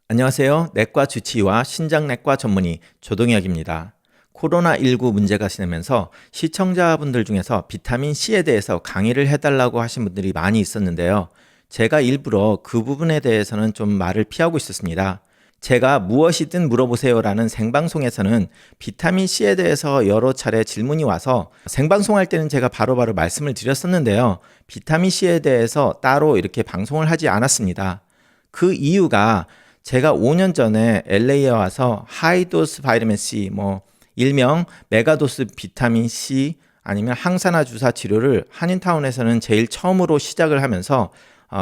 안녕하세요. 내과 주치의와 신장내과 전문의 조동혁입니다. 코로나19 문제가 심하면서 시청자분들 중에서 비타민C에 대해서 강의를 해달라고 하신 분들이 많이 있었는데요. 제가 일부러 그 부분에 대해서는 좀 말을 피하고 있었습니다. 제가 무엇이든 물어보세요라는 생방송에서는 비타민C에 대해서 여러 차례 질문이 와서 생방송할 때는 제가 바로바로 말씀을 드렸었는데요. 비타민C에 대해서 따로 이렇게 방송을 하지 않았습니다. 그 이유가 제가 5년 전에 LA에 와서 하이도스 바이타민 C, 일명 메가도스 비타민 C 아니면 항산화 주사 치료를 한인타운에서는 제일 처음으로 시작을 하면서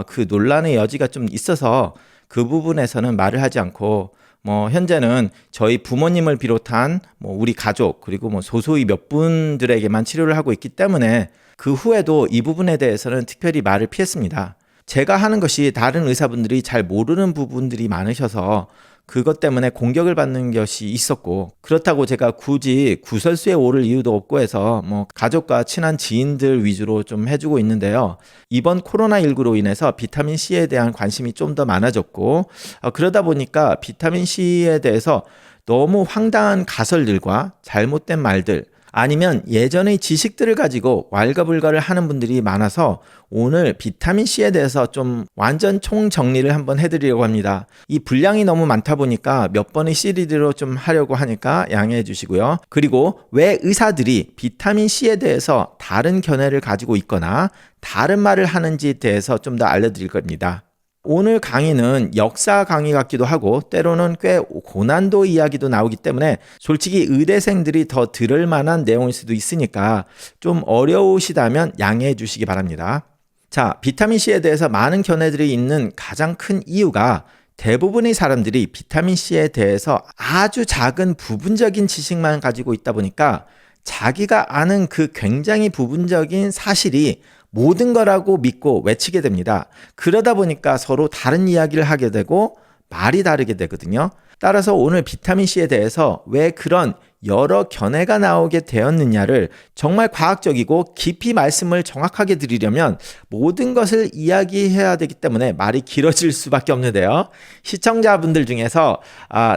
그 논란의 여지가 좀 있어서 그 부분에서는 말을 하지 않고 현재는 저희 부모님을 비롯한 우리 가족 그리고 소소히 몇 분들에게만 치료를 하고 있기 때문에 그 후에도 이 부분에 대해서는 특별히 말을 피했습니다. 제가 하는 것이 다른 의사분들이 잘 모르는 부분들이 많으셔서 그것 때문에 공격을 받는 것이 있었고, 그렇다고 제가 굳이 구설수에 오를 이유도 없고 해서 가족과 친한 지인들 위주로 좀 해주고 있는데요. 이번 코로나19로 인해서 비타민C에 대한 관심이 좀 더 많아졌고, 그러다 보니까 비타민C에 대해서 너무 황당한 가설들과 잘못된 말들, 아니면 예전의 지식들을 가지고 왈가불가를 하는 분들이 많아서 오늘 비타민C에 대해서 좀 완전 총정리를 한번 해드리려고 합니다. 이 분량이 너무 많다 보니까 몇 번의 시리즈로 좀 하려고 하니까 양해해 주시고요. 그리고 왜 의사들이 비타민C에 대해서 다른 견해를 가지고 있거나 다른 말을 하는지에 대해서 좀 더 알려드릴 겁니다. 오늘 강의는 역사 강의 같기도 하고 때로는 꽤 고난도 이야기도 나오기 때문에 솔직히 의대생들이 더 들을 만한 내용일 수도 있으니까 좀 어려우시다면 양해해 주시기 바랍니다. 자, 비타민C에 대해서 많은 견해들이 있는 가장 큰 이유가 대부분의 사람들이 비타민C에 대해서 아주 작은 부분적인 지식만 가지고 있다 보니까 자기가 아는 그 굉장히 부분적인 사실이 모든 거라고 믿고 외치게 됩니다. 그러다 보니까 서로 다른 이야기를 하게 되고 말이 다르게 되거든요. 따라서 오늘 비타민C에 대해서 왜 그런 여러 견해가 나오게 되었느냐를 정말 과학적이고 깊이 말씀을 정확하게 드리려면 모든 것을 이야기해야 되기 때문에 말이 길어질 수밖에 없는데요. 시청자분들 중에서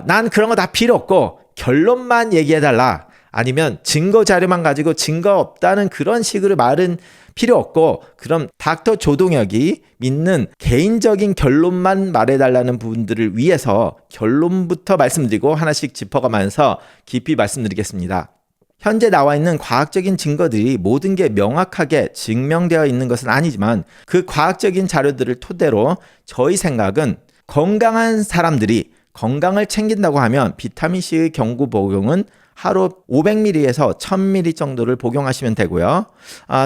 난 그런 거 다 필요 없고 결론만 얘기해달라, 아니면 증거 자료만 가지고 증거 없다는 그런 식으로 말은 필요 없고, 그럼 닥터 조동혁이 믿는 개인적인 결론만 말해달라는 부분들을 위해서 결론부터 말씀드리고 하나씩 짚어가면서 깊이 말씀드리겠습니다. 현재 나와 있는 과학적인 증거들이 모든 게 명확하게 증명되어 있는 것은 아니지만 그 과학적인 자료들을 토대로 저희 생각은 건강한 사람들이 건강을 챙긴다고 하면 비타민C의 경구 복용은 하루 500ml에서 1000ml 정도를 복용하시면 되고요.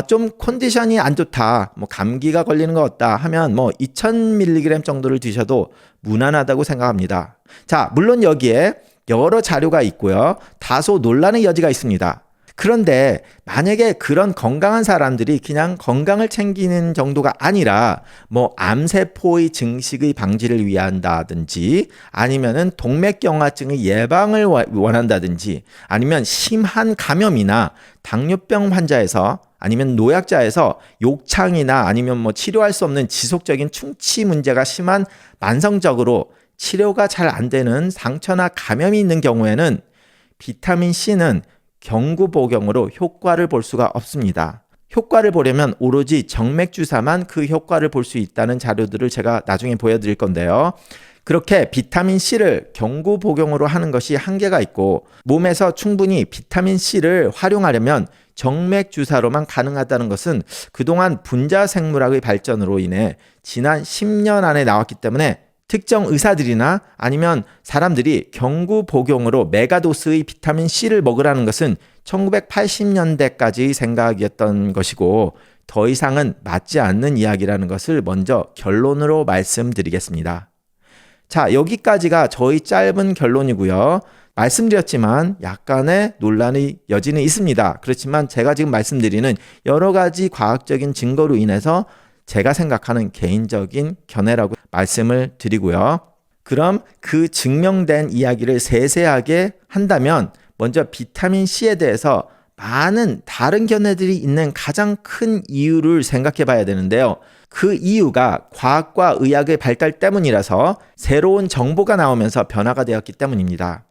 좀 컨디션이 안 좋다, 감기가 걸리는 것 같다 하면 2000mg 정도를 드셔도 무난하다고 생각합니다. 자, 물론 여기에 여러 자료가 있고요. 다소 논란의 여지가 있습니다. 그런데 만약에 그런 건강한 사람들이 그냥 건강을 챙기는 정도가 아니라 암세포의 증식의 방지를 위한다든지 아니면은 동맥경화증의 예방을 원한다든지 아니면 심한 감염이나 당뇨병 환자에서 아니면 노약자에서 욕창이나 아니면 치료할 수 없는 지속적인 충치 문제가 심한 만성적으로 치료가 잘 안 되는 상처나 감염이 있는 경우에는 비타민C는 경구 복용으로 효과를 볼 수가 없습니다. 효과를 보려면 오로지 정맥 주사만 그 효과를 볼 수 있다는 자료들을 제가 나중에 보여드릴 건데요. 그렇게 비타민C를 경구 복용으로 하는 것이 한계가 있고 몸에서 충분히 비타민C를 활용하려면 정맥 주사로만 가능하다는 것은 그동안 분자생물학의 발전으로 인해 지난 10년 안에 나왔기 때문에 특정 의사들이나 아니면 사람들이 경구 복용으로 메가도스의 비타민C를 먹으라는 것은 1980년대까지의 생각이었던 것이고 더 이상은 맞지 않는 이야기라는 것을 먼저 결론으로 말씀드리겠습니다. 자, 여기까지가 저희 짧은 결론이고요. 말씀드렸지만 약간의 논란의 여지는 있습니다. 그렇지만 제가 지금 말씀드리는 여러 가지 과학적인 증거로 인해서 제가 생각하는 개인적인 견해라고 말씀을 드리고요. 그럼 그 증명된 이야기를 세세하게 한다면 먼저 비타민C에 대해서 많은 다른 견해들이 있는 가장 큰 이유를 생각해 봐야 되는데요. 그 이유가 과학과 의학의 발달 때문이라서 새로운 정보가 나오면서 변화가 되었기 때문입니다.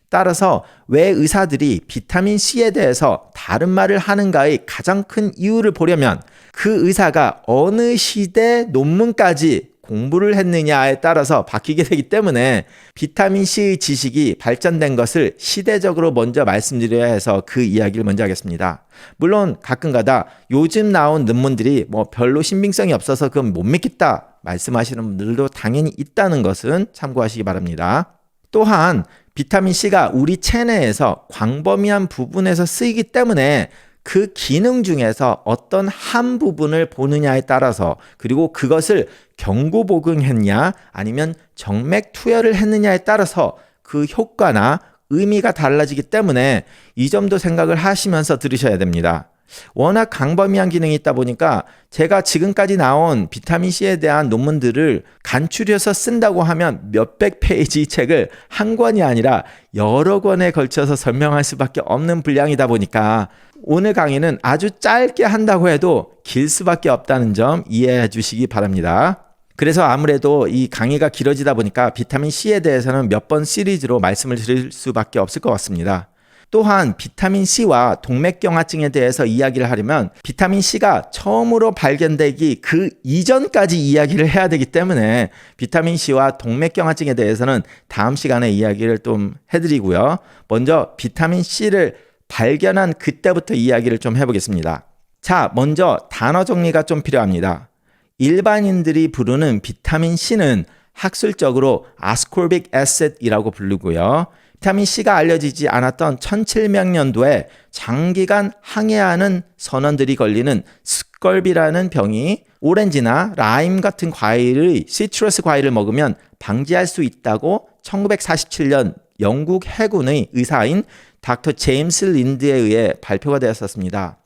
따라서 왜 의사들이 비타민 C에 대해서 다른 말을 하는가의 가장 큰 이유를 보려면 그 의사가 어느 시대 논문까지 공부를 했느냐에 따라서 바뀌게 되기 때문에 비타민 C의 지식이 발전된 것을 시대적으로 먼저 말씀드려야 해서 그 이야기를 먼저 하겠습니다. 물론 가끔가다 요즘 나온 논문들이 별로 신빙성이 없어서 그건 못 믿겠다 말씀하시는 분들도 당연히 있다는 것은 참고하시기 바랍니다. 또한 비타민 C가 우리 체내에서 광범위한 부분에서 쓰이기 때문에 그 기능 중에서 어떤 한 부분을 보느냐에 따라서, 그리고 그것을 경구복용했냐 아니면 정맥 투여를 했느냐에 따라서 그 효과나 의미가 달라지기 때문에 이 점도 생각을 하시면서 들으셔야 됩니다. 워낙 광범위한 기능이 있다 보니까 제가 지금까지 나온 비타민C에 대한 논문들을 간추려서 쓴다고 하면 몇백 페이지 책을 한 권이 아니라 여러 권에 걸쳐서 설명할 수밖에 없는 분량이다 보니까 오늘 강의는 아주 짧게 한다고 해도 길 수밖에 없다는 점 이해해 주시기 바랍니다. 그래서 아무래도 이 강의가 길어지다 보니까 비타민C에 대해서는 몇 번 시리즈로 말씀을 드릴 수밖에 없을 것 같습니다. 또한 비타민C와 동맥경화증에 대해서 이야기를 하려면 비타민C가 처음으로 발견되기 그 이전까지 이야기를 해야 되기 때문에 비타민C와 동맥경화증에 대해서는 다음 시간에 이야기를 좀 해드리고요. 먼저 비타민C를 발견한 그때부터 이야기를 좀 해보겠습니다. 자, 먼저 단어 정리가 좀 필요합니다. 일반인들이 부르는 비타민C는 학술적으로 아스코르빅 애시드이라고 부르고요. 비타민C가 알려지지 않았던 1700년도에 장기간 항해하는 선원들이 걸리는 스컬비라는 병이 오렌지나 라임 같은 과일의 시트러스 과일을 먹으면 방지할 수 있다고 1947년 영국 해군의 의사인 닥터 제임스 린드에 의해 발표가 되었었습니다.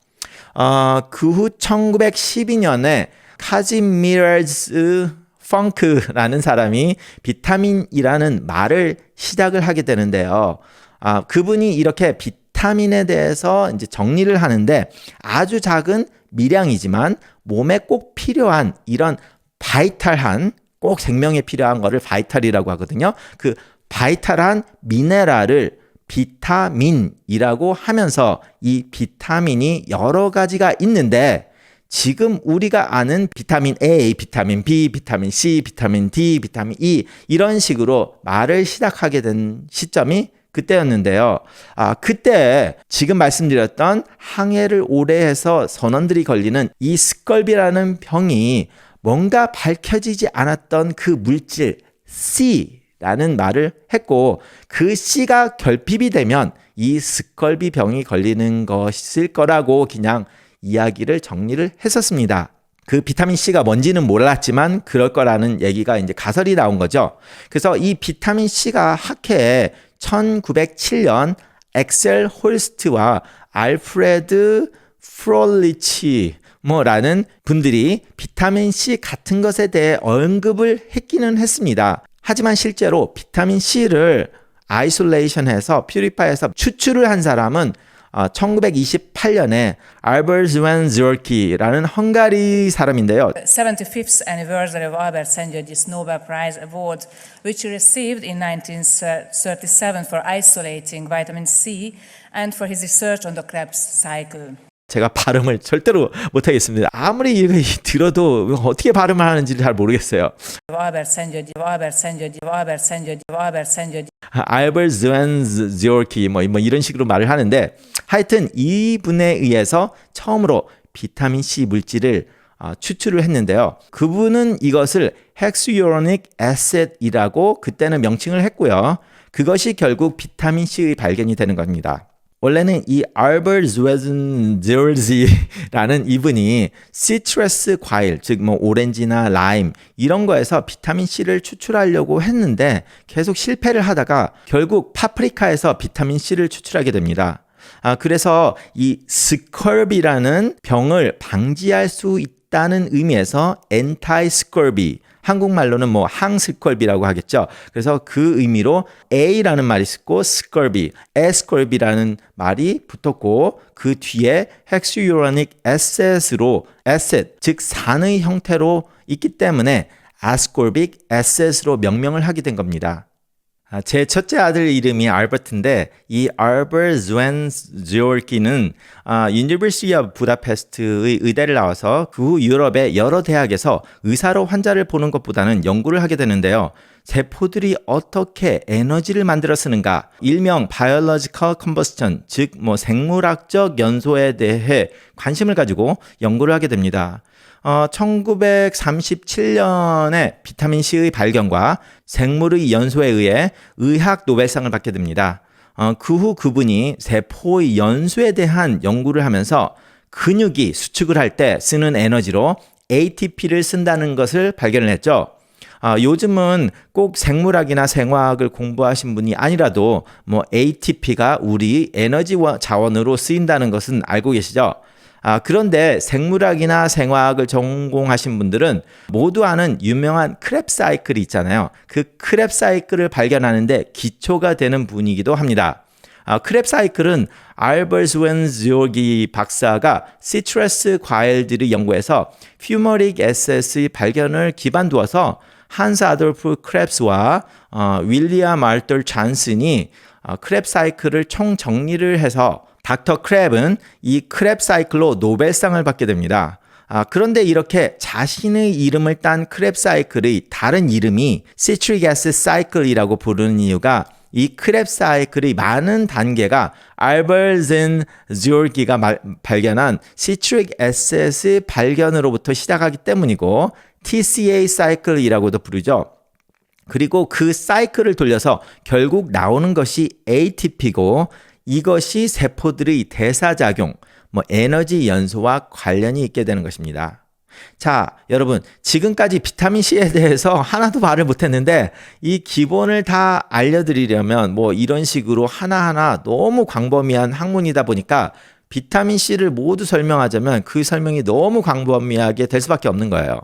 그 후 1912년에 카지미르즈 펑크라는 사람이 비타민이라는 말을 시작을 하게 되는데요. 그분이 이렇게 비타민에 대해서 이제 정리를 하는데 아주 작은 미량이지만 몸에 꼭 필요한 이런 바이탈한, 꼭 생명에 필요한 거를 바이탈이라고 하거든요. 그 바이탈한 미네랄을 비타민이라고 하면서 이 비타민이 여러 가지가 있는데 지금 우리가 아는 비타민 A, 비타민 B, 비타민 C, 비타민 D, 비타민 E 이런 식으로 말을 시작하게 된 시점이 그때였는데요. 그때 지금 말씀드렸던 항해를 오래 해서 선원들이 걸리는 이 스컬비라는 병이 뭔가 밝혀지지 않았던 그 물질 C라는 말을 했고 그 C가 결핍이 되면 이 스컬비 병이 걸리는 것일 거라고 그냥 이야기를 정리를 했었습니다. 그 비타민C가 뭔지는 몰랐지만 그럴 거라는 얘기가 이제 가설이 나온 거죠. 그래서 이 비타민C가 학회에 1907년 엑셀 홀스트와 알프레드 프롤리치 라는 분들이 비타민C 같은 것에 대해 언급을 했기는 했습니다. 하지만 실제로 비타민C를 아이솔레이션해서 퓨리파이해서 추출을 한 사람은 1928년에 알버트 스웬즈워키라는 헝가리 사람인데요. 75th anniversary of Albert Szent-Györgyis Nobel Prize Award, which he received in 1937 for isolating vitamin C and for his research on the Krebs cycle. 제가 발음을 절대로 못하겠습니다. 아무리 이거 들어도 어떻게 발음을 하는지 잘 모르겠어요. 알버트 스웬즈워키 뭐 이런 식으로 말을 하는데 하여튼 이분에 의해서 처음으로 비타민C 물질을 추출을 했는데요. 그분은 이것을 헥스유로닉 애시드이라고 그때는 명칭을 했고요. 그것이 결국 비타민C의 발견이 되는 겁니다. 원래는 이 알버트 스웬즈워키라는 이분이 시트러스 과일, 즉 오렌지나 라임 이런 거에서 비타민C를 추출하려고 했는데 계속 실패를 하다가 결국 파프리카에서 비타민C를 추출하게 됩니다. 그래서 이 스컬비라는 병을 방지할 수 있다는 의미에서 엔타이 스컬비 한국말로는 뭐 항스컬비라고 하겠죠. 그래서 그 의미로 A라는 말이 있고 스컬비, 에스컬비라는 말이 붙었고 그 뒤에 헥스유라닉 에셋으로 에셋, 즉 산의 형태로 있기 때문에 아스콜빅 에셋으로 명명을 하게 된 겁니다. 제 첫째 아들 이름이 알버트인데 이 알버트 즈웬지오르키는 University of Budapest의 의대를 나와서 그 후 유럽의 여러 대학에서 의사로 환자를 보는 것보다는 연구를 하게 되는데요. 세포들이 어떻게 에너지를 만들어 쓰는가, 일명 biological combustion, 즉 생물학적 연소에 대해 관심을 가지고 연구를 하게 됩니다. 1937년에 비타민 C의 발견과 생물의 연소에 의해 의학 노벨상을 받게 됩니다. 그 후 그분이 세포의 연소에 대한 연구를 하면서 근육이 수축을 할 때 쓰는 에너지로 ATP를 쓴다는 것을 발견을 했죠. 요즘은 꼭 생물학이나 생화학을 공부하신 분이 아니라도 ATP가 우리 에너지 자원으로 쓰인다는 것은 알고 계시죠? 그런데 생물학이나 생화학을 전공하신 분들은 모두 아는 유명한 크랩 사이클이 있잖아요. 그 크랩 사이클을 발견하는데 기초가 되는 분이기도 합니다. 크랩 사이클은 알버트 즈웬지오르키 박사가 시트러스 과일들을 연구해서 퓨머릭 에셋의 발견을 기반 두어서 한스 아돌프 크랩스와 윌리엄 알터 잔슨이 크랩 사이클을 총정리를 해서 닥터 크랩은 이 크랩 사이클로 노벨상을 받게 됩니다. 그런데 이렇게 자신의 이름을 딴 크랩 사이클의 다른 이름이 시트릭 애시드 사이클이라고 부르는 이유가 이 크랩 사이클의 많은 단계가 알버트 즈웬지오르키가 발견한 시트릭 애시드 발견으로부터 시작하기 때문이고 TCA 사이클이라고도 부르죠. 그리고 그 사이클을 돌려서 결국 나오는 것이 ATP고 이것이 세포들의 대사작용, 에너지 연소와 관련이 있게 되는 것입니다. 자, 여러분, 지금까지 비타민C에 대해서 하나도 말을 못했는데 이 기본을 다 알려드리려면 이런 식으로 하나하나 너무 광범위한 학문이다 보니까 비타민C를 모두 설명하자면 그 설명이 너무 광범위하게 될 수밖에 없는 거예요.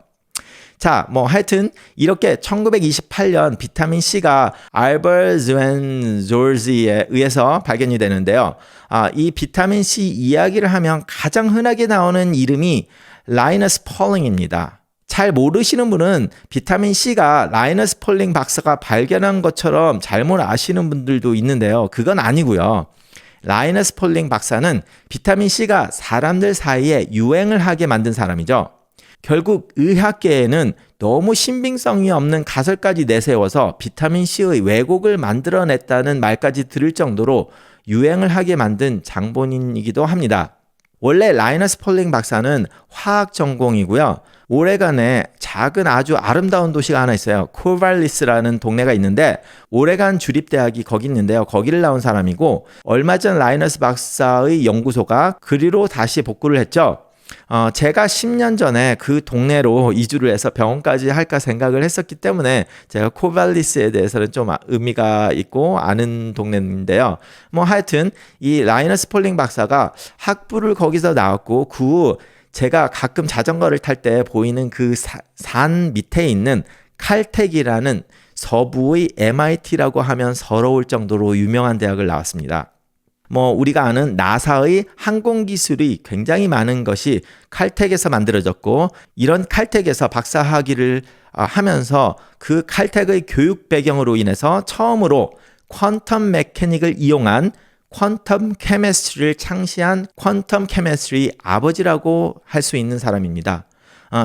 자, 하여튼 이렇게 1928년 비타민C가 알버트 즈웬지오르키에 의해서 발견이 되는데요. 이 비타민C 이야기를 하면 가장 흔하게 나오는 이름이 라이너스 폴링입니다. 잘 모르시는 분은 비타민C가 라이너스 폴링 박사가 발견한 것처럼 잘못 아시는 분들도 있는데요. 그건 아니고요. 라이너스 폴링 박사는 비타민C가 사람들 사이에 유행을 하게 만든 사람이죠. 결국 의학계에는 너무 신빙성이 없는 가설까지 내세워서 비타민C의 왜곡을 만들어냈다는 말까지 들을 정도로 유행을 하게 만든 장본인이기도 합니다. 원래 라이너스 폴링 박사는 화학 전공이고요. 오레간에 작은 아주 아름다운 도시가 하나 있어요. 코발리스라는 동네가 있는데 오레간 주립대학이 거기 있는데요. 거기를 나온 사람이고 얼마 전 라이너스 박사의 연구소가 그리로 다시 복구를 했죠. 제가 10년 전에 그 동네로 이주를 해서 병원까지 할까 생각을 했었기 때문에 제가 코발리스에 대해서는 좀 의미가 있고 아는 동네인데요. 하여튼 이 라이너스 폴링 박사가 학부를 거기서 나왔고 그 후 제가 가끔 자전거를 탈 때 보이는 그 산 밑에 있는 칼텍이라는 서부의 MIT라고 하면 서러울 정도로 유명한 대학을 나왔습니다. 우리가 아는 나사의 항공기술이 굉장히 많은 것이 칼텍에서 만들어졌고 이런 칼텍에서 박사학위를 하면서 그 칼텍의 교육 배경으로 인해서 처음으로 퀀텀 메커닉을 이용한 퀀텀 케미스트리를 창시한 퀀텀 케미스트리 아버지라고 할 수 있는 사람입니다.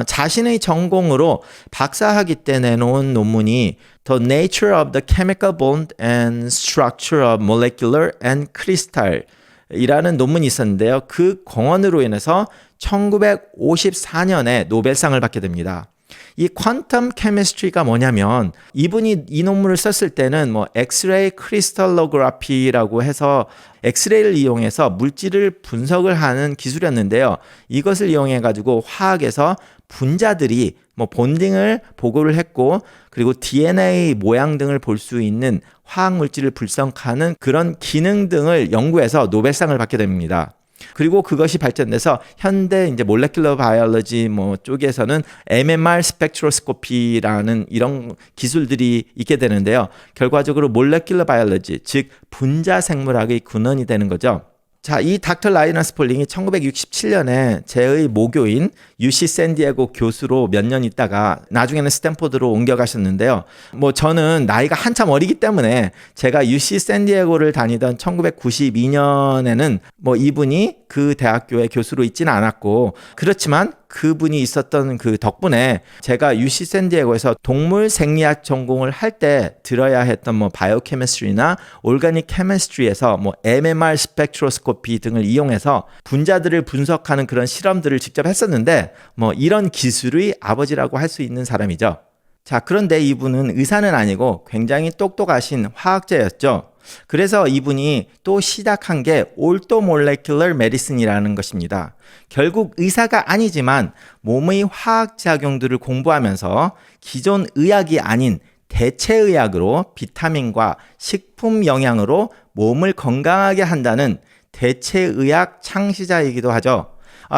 자신의 전공으로 박사학위 때 내놓은 논문이 The Nature of the Chemical Bond and Structure of Molecular and Crystal 이라는 논문이 있었는데요. 그 공헌으로 인해서 1954년에 노벨상을 받게 됩니다. 이 퀀텀 케미스트리가 뭐냐면 이분이 이 논문을 썼을 때는 엑스레이 크리스탈로그래피라고 해서 엑스레이를 이용해서 물질을 분석을 하는 기술이었는데요. 이것을 이용해 가지고 화학에서 분자들이 본딩을 보고를 했고 그리고 DNA 모양 등을 볼 수 있는 화학 물질을 분석하는 그런 기능 등을 연구해서 노벨상을 받게 됩니다. 그리고 그것이 발전돼서 현대 이제 몰레큘러 바이올로지 뭐 쪽에서는 MMR 스펙트로스코피라는 이런 기술들이 있게 되는데요. 결과적으로 몰레큘러 바이올로지, 즉 분자 생물학의 근원이 되는 거죠. 자, 이 닥터 라이너스 폴링이 1967년에 제의 모교인 UC 샌디에고 교수로 몇 년 있다가 나중에는 스탠포드로 옮겨가셨는데요. 뭐 저는 나이가 한참 어리기 때문에 제가 UC 샌디에고를 다니던 1992년에는 뭐 이분이 그 대학교의 교수로 있지는 않았고, 그렇지만 그분이 있었던 그 덕분에 제가 UC 샌디에고에서 동물 생리학 전공을 할 때 들어야 했던 뭐 바이오케미스트리나 올가닉 케미스트리에서 뭐 MMR 스펙트로스코피 등을 이용해서 분자들을 분석하는 그런 실험들을 직접 했었는데, 뭐 이런 기술의 아버지라고 할 수 있는 사람이죠. 자, 그런데 이분은 의사는 아니고 굉장히 똑똑하신 화학자였죠. 그래서 이분이 또 시작한 게 올토몰레큘러 메디슨이라는 것입니다. 결국 의사가 아니지만 몸의 화학작용들을 공부하면서 기존 의학이 아닌 대체의학으로 비타민과 식품 영양으로 몸을 건강하게 한다는 대체의학 창시자이기도 하죠.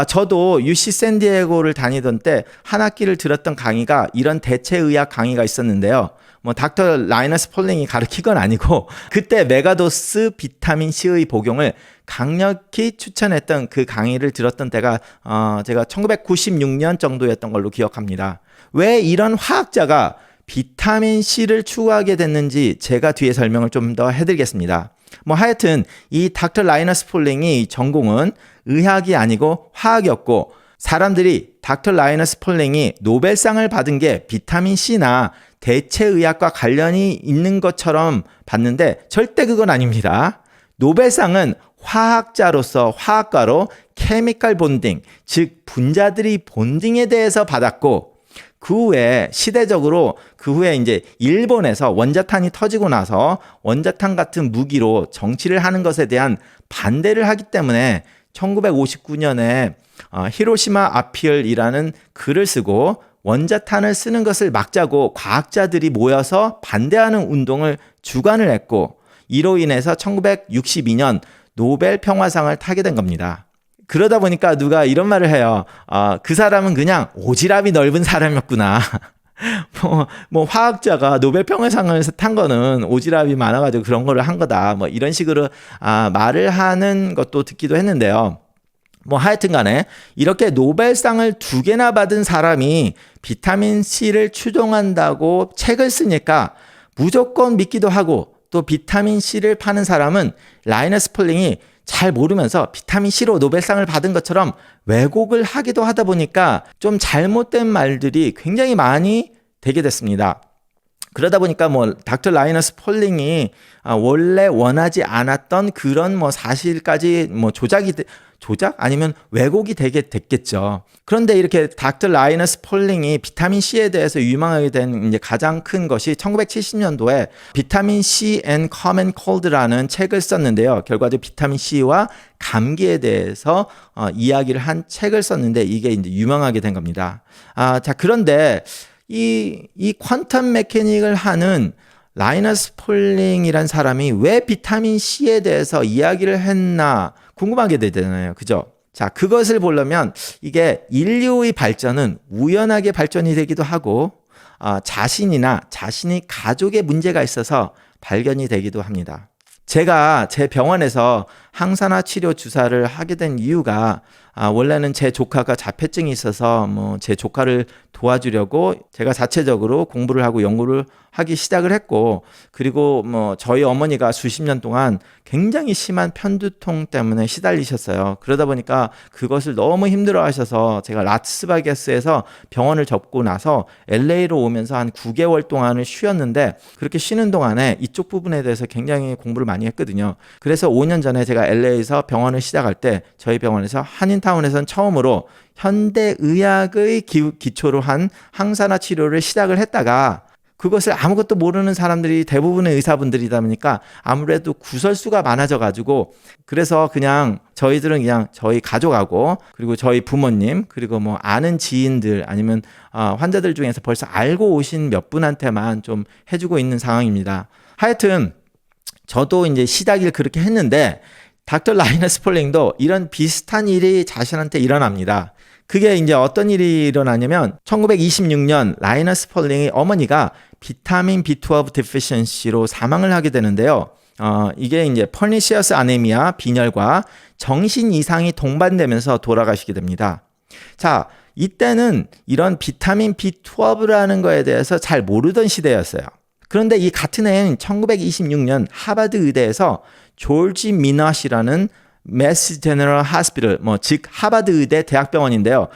저도 UC 샌디에고를 다니던 때 한 학기를 들었던 강의가 이런 대체의학 강의가 있었는데요. 뭐 닥터 라이너스 폴링이 가르친 건 아니고 그때 메가도스 비타민 C의 복용을 강력히 추천했던 그 강의를 들었던 때가 제가 1996년 정도였던 걸로 기억합니다. 왜 이런 화학자가 비타민 C를 추구하게 됐는지 제가 뒤에 설명을 좀 더 해드리겠습니다. 뭐 하여튼 이 닥터 라이너스 폴링이 전공은 의학이 아니고 화학이었고, 사람들이 닥터 라이너스 폴링이 노벨상을 받은 게 비타민 C나 대체의학과 관련이 있는 것처럼 봤는데 절대 그건 아닙니다. 노벨상은 화학자로서 화학과로 케미컬 본딩, 즉 분자들이 본딩에 대해서 받았고, 그 후에 시대적으로 그 후에 이제 일본에서 원자탄이 터지고 나서 원자탄 같은 무기로 정치를 하는 것에 대한 반대를 하기 때문에 1959년에 히로시마 아피얼이라는 글을 쓰고 원자탄을 쓰는 것을 막자고 과학자들이 모여서 반대하는 운동을 주관을 했고, 이로 인해서 1962년 노벨 평화상을 타게 된 겁니다. 그러다 보니까 누가 이런 말을 해요. 그 사람은 그냥 오지랖이 넓은 사람이었구나. 뭐 화학자가 노벨 평화상을 탄 거는 오지랖이 많아가지고 그런 거를 한 거다. 뭐 이런 식으로 말을 하는 것도 듣기도 했는데요. 뭐 하여튼 간에 이렇게 노벨상을 2개나 받은 사람이 비타민 C를 추종한다고 책을 쓰니까 무조건 믿기도 하고, 또 비타민 C를 파는 사람은 라이너스 폴링이 잘 모르면서 비타민 C로 노벨상을 받은 것처럼 왜곡을 하기도 하다 보니까 좀 잘못된 말들이 굉장히 많이 되게 됐습니다. 그러다 보니까 뭐 닥터 라이너스 폴링이 원래 원하지 않았던 그런 뭐 사실까지 뭐 조작 아니면 왜곡이 되게 됐겠죠. 그런데 이렇게 닥터 라이너스 폴링이 비타민 C에 대해서 유명하게 된 이제 가장 큰 것이 1970년도에 비타민 C and Common Cold라는 책을 썼는데요. 결과적으로 비타민 C와 감기에 대해서 이야기를 한 책을 썼는데 이게 이제 유명하게 된 겁니다. 자, 그런데 이 퀀텀 메케닉을 하는 라이너스 폴링이란 사람이 왜 비타민 C에 대해서 이야기를 했나 궁금하게 되잖아요. 그죠? 자, 그것을 보려면 이게 인류의 발전은 우연하게 발전이 되기도 하고, 자신이나 자신의 가족의 문제가 있어서 발견이 되기도 합니다. 제가 제 병원에서 항산화 치료 주사를 하게 된 이유가 원래는 제 조카가 자폐증이 있어서 뭐 제 조카를 도와주려고 제가 자체적으로 공부를 하고 연구를 하기 시작을 했고, 그리고 뭐 저희 어머니가 수십 년 동안 굉장히 심한 편두통 때문에 시달리셨어요. 그러다 보니까 그것을 너무 힘들어 하셔서 제가 라스베가스에서 병원을 접고 나서 LA로 오면서 한 9개월 동안을 쉬었는데, 그렇게 쉬는 동안에 이쪽 부분에 대해서 굉장히 공부를 많이 했거든요. 그래서 5년 전에 제가 LA에서 병원을 시작할 때 저희 병원에서 한인타운에서는 처음으로 현대의학의 기초로 한 항산화 치료를 시작을 했다가, 그것을 아무것도 모르는 사람들이 대부분의 의사분들이다 보니까 아무래도 구설수가 많아져 가지고, 그래서 그냥 저희들은 그냥 저희 가족하고 그리고 저희 부모님 그리고 뭐 아는 지인들 아니면 환자들 중에서 벌써 알고 오신 몇 분한테만 좀 해주고 있는 상황입니다. 하여튼 저도 이제 시작을 그렇게 했는데, 닥터 라이너스 폴링도 이런 비슷한 일이 자신한테 일어납니다. 그게 이제 어떤 일이 일어나냐면 1926년 라이너스 폴링의 어머니가 비타민 B12 deficiency로 사망을 하게 되는데요. 이게 이제 퍼니시어스 아네미아, 빈혈과 정신 이상이 동반되면서 돌아가시게 됩니다. 자, 이때는 이런 비타민 B12라는 거에 대해서 잘 모르던 시대였어요. 그런데 이 같은 해인 1926년 하버드 의대에서 조지 미넛이라는 매스 제너럴 하스피털, 즉 하버드 의대 대학병원인데요.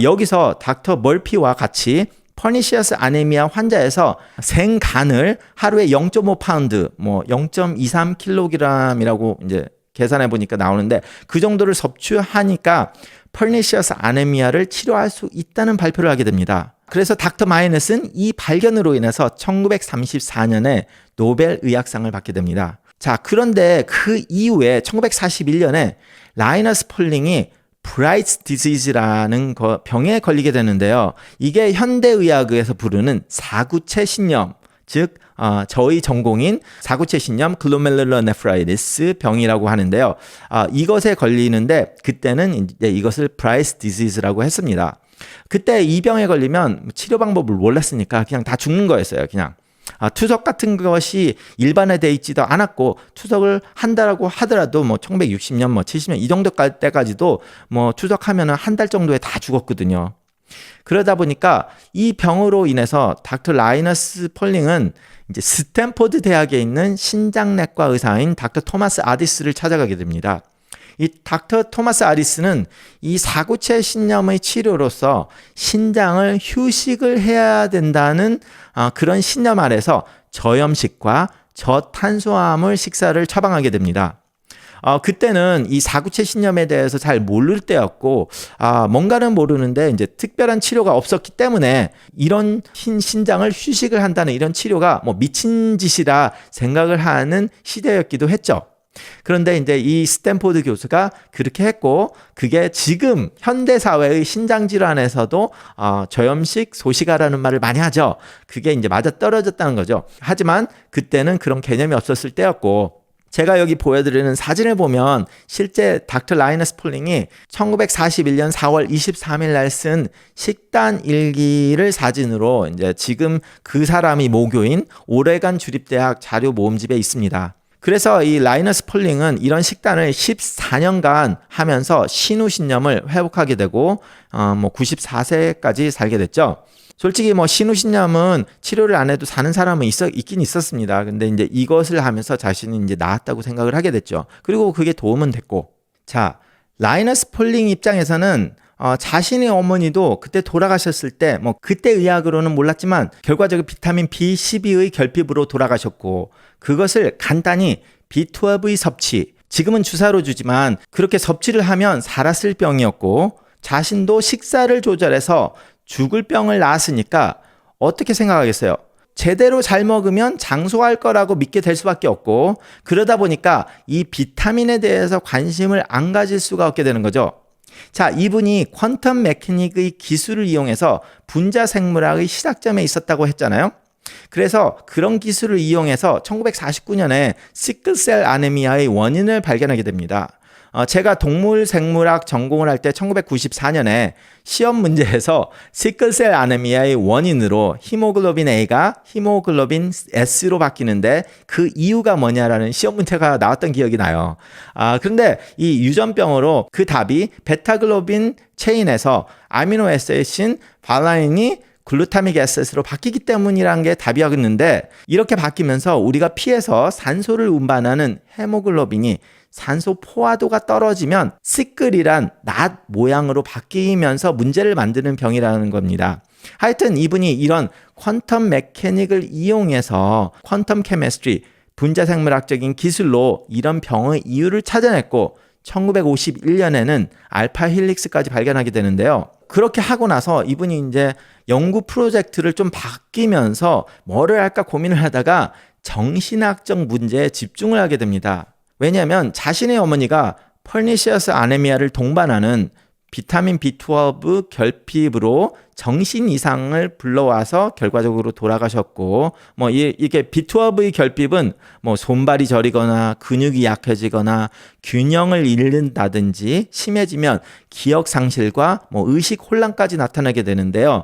여기서 닥터 멀피와 같이 퍼니시어스 아네미아 환자에서 생간을 하루에 0.5파운드, 0.23kg이라고 이제 계산해 보니까 나오는데 그 정도를 섭취하니까 퍼니시어스 아네미아를 치료할 수 있다는 발표를 하게 됩니다. 그래서 닥터 마이너스는 이 발견으로 인해서 1934년에 노벨 의학상을 받게 됩니다. 자, 그런데 그 이후에 1941년에 라이너스 폴링이 브라이츠 디지즈라는 병에 걸리게 되는데요. 이게 현대의학에서 부르는 사구체 신염, 즉 저희 전공인 사구체 신염 글로메룰러 네프라이티스 병이라고 하는데요. 이것에 걸리는데 그때는 이제 이것을 브라이츠 디지즈라고 했습니다. 그때 이 병에 걸리면 치료 방법을 몰랐으니까 그냥 다 죽는 거였어요. 그냥. 투석 같은 것이 일반화되어 있지도 않았고 투석을 한다라고 하더라도 1960년 70년 이 정도 때까지도 투석하면 한 달 정도에 다 죽었거든요. 그러다 보니까 이 병으로 인해서 닥터 라이너스 폴링은 이제 스탠포드 대학에 있는 신장내과 의사인 닥터 토마스 아디스를 찾아가게 됩니다. 이 닥터 토마스 아디스는 이 사구체 신염의 치료로서 신장을 휴식을 해야 된다는 그런 신념 아래서 저염식과 저탄수화물 식사를 처방하게 됩니다. 그때는 이 사구체 신염에 대해서 잘 모를 때였고, 뭔가는 모르는데 이제 특별한 치료가 없었기 때문에 이런 신장을 휴식을 한다는 이런 치료가 미친 짓이라 생각을 하는 시대였기도 했죠. 그런데 이제 이 스탠포드 교수가 그렇게 했고, 그게 지금 현대사회의 신장질환에서도 저염식 소식하라는 말을 많이 하죠. 그게 이제 맞아떨어졌다는 거죠. 하지만 그때는 그런 개념이 없었을 때였고, 제가 여기 보여드리는 사진을 보면 실제 닥터 라이너스 폴링이 1941년 4월 23일 날 쓴 식단 일기를 사진으로 이제 지금 그 사람이 모교인 오레간 주립대학 자료 모음집에 있습니다. 그래서 이 라이너스 폴링은 이런 식단을 14년간 하면서 신우신염을 회복하게 되고 94세까지 살게 됐죠. 솔직히 신우신염은 치료를 안 해도 사는 사람은 있긴 있었습니다. 근데 이제 이것을 하면서 자신이 이제 나았다고 생각을 하게 됐죠. 그리고 그게 도움은 됐고. 자, 라이너스 폴링 입장에서는 자신의 어머니도 그때 돌아가셨을 때 그때 의학으로는 몰랐지만 결과적으로 비타민 B12의 결핍으로 돌아가셨고, 그것을 간단히 B12의 섭취, 지금은 주사로 주지만 그렇게 섭취를 하면 살았을 병이었고, 자신도 식사를 조절해서 죽을 병을 낳았으니까 어떻게 생각하겠어요? 제대로 잘 먹으면 장수할 거라고 믿게 될 수밖에 없고, 그러다 보니까 이 비타민에 대해서 관심을 안 가질 수가 없게 되는 거죠. 자, 이분이 퀀텀 메커닉의 기술을 이용해서 분자 생물학의 시작점에 있었다고 했잖아요. 그래서 그런 기술을 이용해서 1949년에 시클셀 아네미아의 원인을 발견하게 됩니다. 제가 동물 생물학 전공을 할 때 1994년에 시험 문제에서 시클셀 아네미아의 원인으로 히모글로빈 A가 히모글로빈 S로 바뀌는데 그 이유가 뭐냐라는 시험 문제가 나왔던 기억이 나요. 그런데 이 유전병으로 그 답이 베타글로빈 체인에서 아미노 애시드인 발라닌이 글루타믹 애시드로 바뀌기 때문이라는 게 답이었는데, 이렇게 바뀌면서 우리가 피에서 산소를 운반하는 헤모글로빈이 산소 포화도가 떨어지면 시클이란 낫 모양으로 바뀌면서 문제를 만드는 병이라는 겁니다. 하여튼 이분이 이런 퀀텀 메커닉을 이용해서 퀀텀 케미스트리, 분자생물학적인 기술로 이런 병의 이유를 찾아냈고 1951년에는 알파 힐릭스까지 발견하게 되는데요. 그렇게 하고 나서 이분이 이제 연구 프로젝트를 좀 바뀌면서 뭐를 할까 고민을 하다가 정신학적 문제에 집중을 하게 됩니다. 왜냐하면 자신의 어머니가 퍼니시어스 아네미아를 동반하는 비타민 B12 결핍으로 정신 이상을 불러와서 결과적으로 돌아가셨고, 뭐 이게 B12의 결핍은 뭐 손발이 저리거나 근육이 약해지거나 균형을 잃는다든지 심해지면 기억 상실과 뭐 의식 혼란까지 나타나게 되는데요.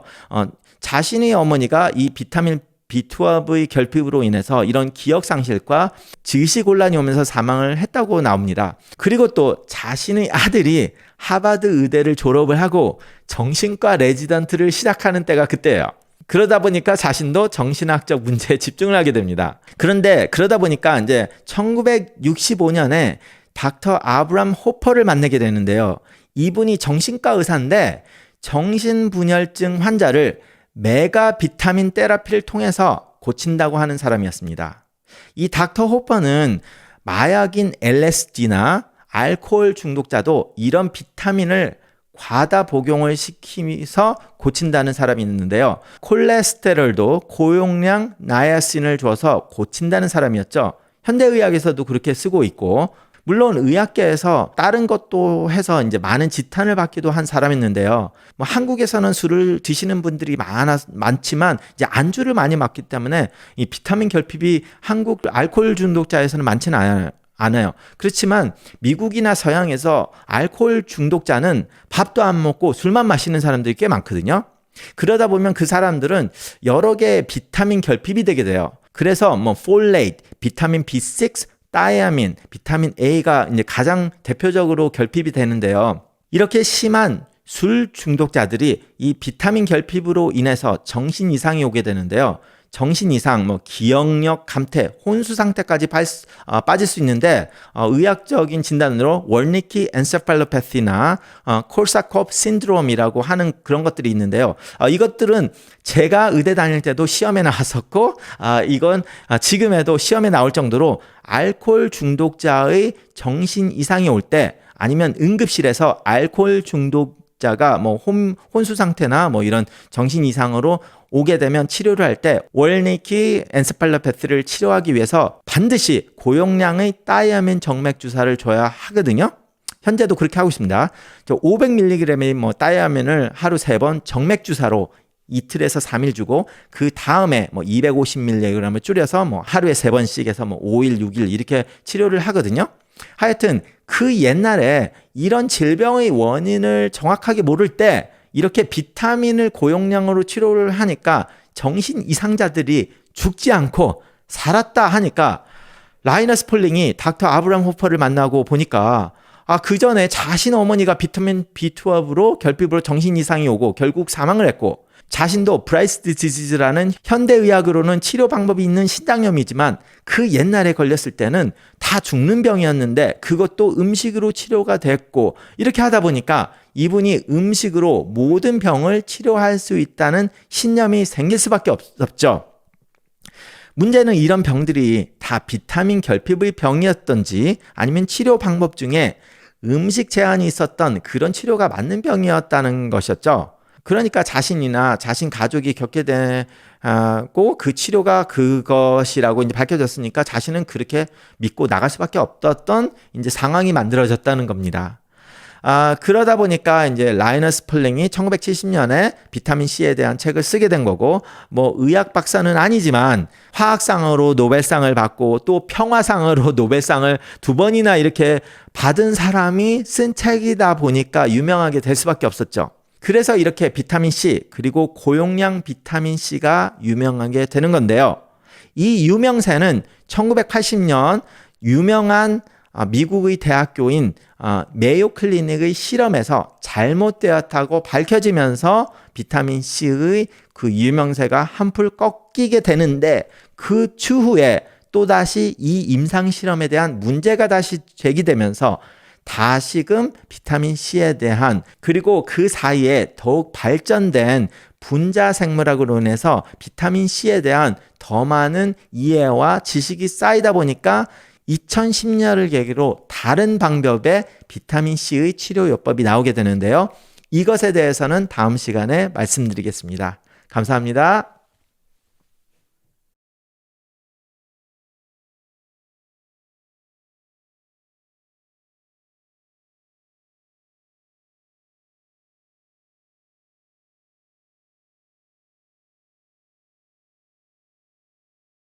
자신의 어머니가 이 비타민 B12의 결핍으로 인해서 이런 기억 상실과 지식 혼란이 오면서 사망을 했다고 나옵니다. 그리고 또 자신의 아들이 하버드 의대를 졸업을 하고 정신과 레지던트를 시작하는 때가 그때예요. 그러다 보니까 자신도 정신학적 문제에 집중을 하게 됩니다. 그런데 그러다 보니까 이제 1965년에 닥터 아브람 호퍼를 만나게 되는데요. 이분이 정신과 의사인데 정신분열증 환자를 메가 비타민 테라피를 통해서 고친다고 하는 사람이었습니다. 이 닥터 호퍼는 마약인 LSD나 알코올 중독자도 이런 비타민을 과다 복용을 시키면서 고친다는 사람이 있는데요. 콜레스테롤도 고용량 나야신을 줘서 고친다는 사람이었죠. 현대의학에서도 그렇게 쓰고 있고, 물론 의학계에서 다른 것도 해서 이제 많은 지탄을 받기도 한 사람이었는데요. 뭐 한국에서는 술을 드시는 분들이 많지만 이제 안주를 많이 맡기 때문에 이 비타민 결핍이 한국 알코올 중독자에서는 많지는 않아요. 그렇지만 미국이나 서양에서 알코올 중독자는 밥도 안 먹고 술만 마시는 사람들이 꽤 많거든요. 그러다 보면 그 사람들은 여러 개의 비타민 결핍이 되게 돼요. 그래서 뭐 폴레이트, 비타민 B6, 다이아민, 비타민 A가 이제 가장 대표적으로 결핍이 되는데요. 이렇게 심한 술 중독자들이 이 비타민 결핍으로 인해서 정신 이상이 오게 되는데요. 정신 이상, 뭐 기억력 감퇴, 혼수 상태까지 빠질 수 있는데 의학적인 진단으로 월니키 엔세팔로패시나 콜사코프 신드롬이라고 하는 그런 것들이 있는데요. 이것들은 제가 의대 다닐 때도 시험에 나왔었고 이건 지금에도 시험에 나올 정도로 알코올 중독자의 정신 이상이 올 때 아니면 응급실에서 알코올 중독자가 뭐 혼수 상태나 뭐 이런 정신 이상으로 오게 되면 치료를 할 때 월니키 엔세팔로패시를 치료하기 위해서 반드시 고용량의 다이아민 정맥 주사를 줘야 하거든요. 현재도 그렇게 하고 있습니다. 500mg의 뭐 다이아민을 하루 3번 정맥 주사로 이틀에서 3일 주고 그 다음에 뭐 250mg을 줄여서 뭐 하루에 3번씩 해서 뭐 5일, 6일 이렇게 치료를 하거든요. 하여튼 그 옛날에 이런 질병의 원인을 정확하게 모를 때 이렇게 비타민을 고용량으로 치료를 하니까 정신 이상자들이 죽지 않고 살았다 하니까 라이너스 폴링이 닥터 아브람 호퍼를 만나고 보니까 그 전에 자신 어머니가 비타민 B12로 결핍으로 정신 이상이 오고 결국 사망을 했고 자신도 브라이스 디지즈라는 현대의학으로는 치료 방법이 있는 신장염이지만 그 옛날에 걸렸을 때는 다 죽는 병이었는데 그것도 음식으로 치료가 됐고 이렇게 하다 보니까 이분이 음식으로 모든 병을 치료할 수 있다는 신념이 생길 수밖에 없죠. 문제는 이런 병들이 다 비타민 결핍의 병이었던지 아니면 치료 방법 중에 음식 제한이 있었던 그런 치료가 맞는 병이었다는 것이었죠. 그러니까 자신이나 자신 가족이 겪게 되고 그 치료가 그것이라고 이제 밝혀졌으니까 자신은 그렇게 믿고 나갈 수밖에 없었던 이제 상황이 만들어졌다는 겁니다. 그러다 보니까 이제 라이너스 폴링이 1970년에 비타민 C에 대한 책을 쓰게 된 거고, 뭐 의학 박사는 아니지만 화학상으로 노벨상을 받고 또 평화상으로 노벨상을 2번이나 이렇게 받은 사람이 쓴 책이다 보니까 유명하게 될 수밖에 없었죠. 그래서 이렇게 비타민 C 그리고 고용량 비타민 C가 유명하게 되는 건데요. 이 유명세는 1980년 유명한 미국의 대학교인 메이오 클리닉의 실험에서 잘못되었다고 밝혀지면서 비타민 C의 그 유명세가 한풀 꺾이게 되는데 그 추후에 또다시 이 임상 실험에 대한 문제가 다시 제기되면서 다시금 비타민 C에 대한 그리고 그 사이에 더욱 발전된 분자 생물학으로 인해서 비타민 C에 대한 더 많은 이해와 지식이 쌓이다 보니까 2010년을 계기로 다른 방법의 비타민 C의 치료요법이 나오게 되는데요. 이것에 대해서는 다음 시간에 말씀드리겠습니다. 감사합니다.